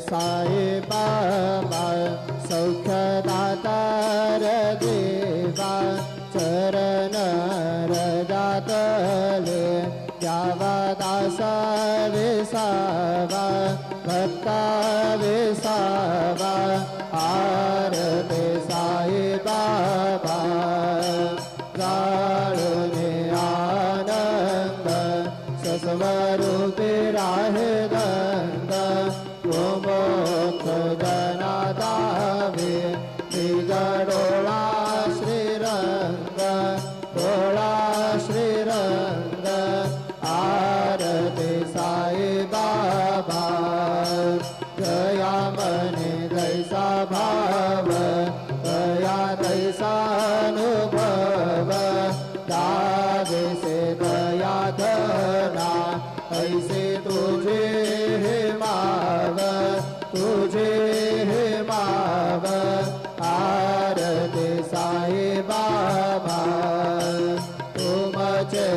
साई बाबा सौख्यदातार देवा चरण रजातले द्यावा दासा विसावा भक्ता विसावा आरती साई बाबा जाळुने आनंद सस्वरूपी राहे दंड मोक्ष जनादावे निगडोळा श्रीरंग डोळा श्रीरंग आरती साई बाबा जया मने जैसा भाव दया दैसानुभव दावे से दया धना ऐसे तुझे हे माव तुझे हे माव आरती साई बाबा तुमचे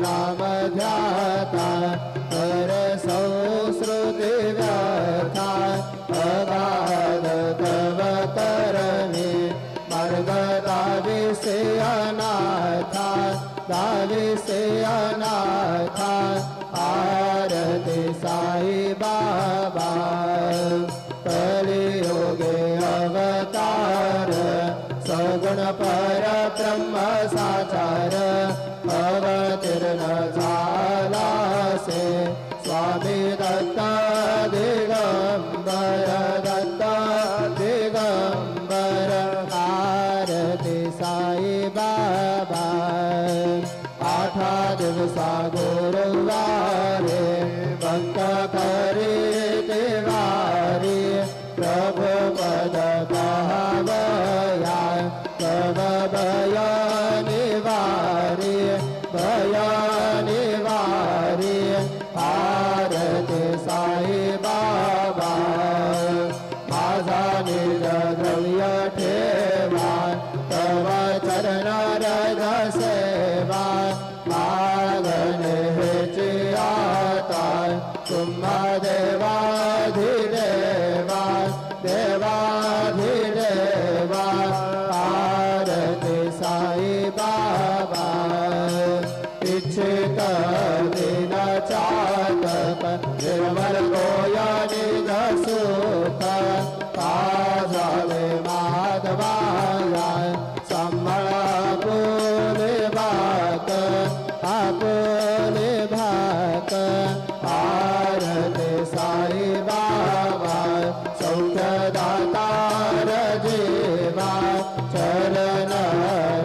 नाम ध्याता कर संस्कृती व्यथा अगाध तव करणे मार्ग दावी से अनाथा दावी से अनाथा आरती साई बाबा कलियुगे अवतार सगुण पर ब्रह्म साचार अवतीर्ण झाला से स्वामी दत्त दिगंबर दत्त दिगंबर आरती साई बाबा आठा दिवसा गुरुवारे भक्त करे देवारे प्रभु पद पावया तव भय निवारे भय निवारे आरती साई बाबा माझा निज द्रव्य ठेवा तव चरण रज सेवा मागणे हेची आता तुम्हा देवाधिदेवा देवाधिदेवा आरती साई बाबा इच्छित दिन चातक निर्मल गोया निज सुख पाजावे माधवाया संभळा पुले भात आपुले भात आरती साई बाबा सौख्यदातार जीवा चरण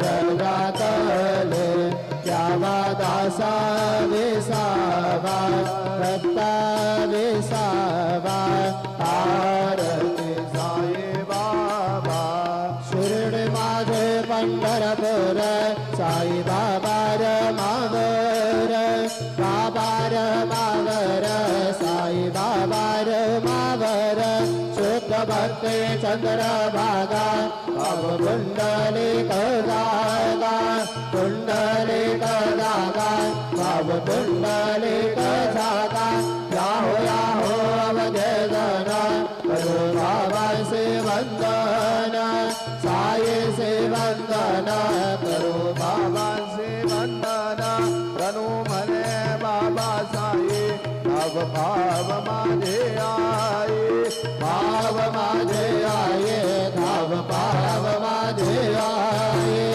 रजातले द्यावा दासा विसावा भक्ता विसावा आरती साई बाबा शिर्डी माझे पंढरपूर साई बाबा र मावर बाबा र मावर साई बाबा र मावर शुद्ध भक्ती चंद्रभागा अब कुंडली कदागा कुंडली कदागा अब कुंडली कदागा याहो याहो अवधेदन करो बाबा से वंदन साई से वंदन करो बाबा से वंदन तनु मने बाबा साई अब भाव माझे आये भाव माझे आये धाव भाव माझे आये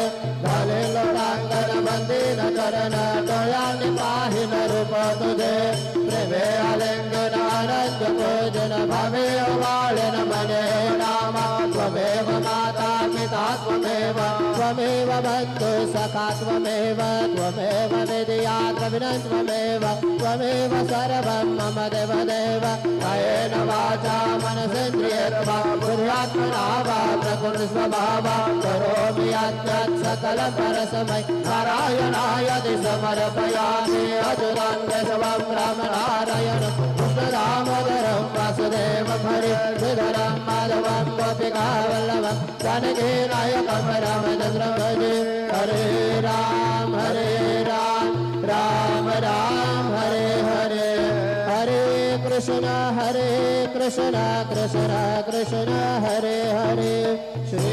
झाले लोटांगण बंदीन करण डोळ्यांनी पाहिन रूप तुझे प्रेमे आलिंगन आनंद पूजन भावे वाळन मने नामा त्वमेव माता पिता त्वमेव त्वमेव बन्धु सखा त्वमेव त्वमेव विद्या द्रविणं त्वमेव त्वमेव सर्वं मम देव देव कायेन वाचा मनसेन्द्रियर्वा बुद्ध्यात्मना वा प्रकृति स्वभावा करोमि यत् सकल परस्मै नारायणाय समर्पयामि अच्युतं केशवं रामनारायणं कृष्णदामोदरं वासुदेवं हरिधरं माधवं गोपिकावल्लभं जानकीनायकं रामचन्द्रं भजे हरे राम राम राम हरे हरे हरे कृष्ण कृष्ण हरे कृष्ण कृष्ण कृष्ण हरे हरे श्री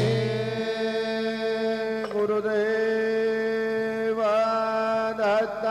गुरुदेव दत्त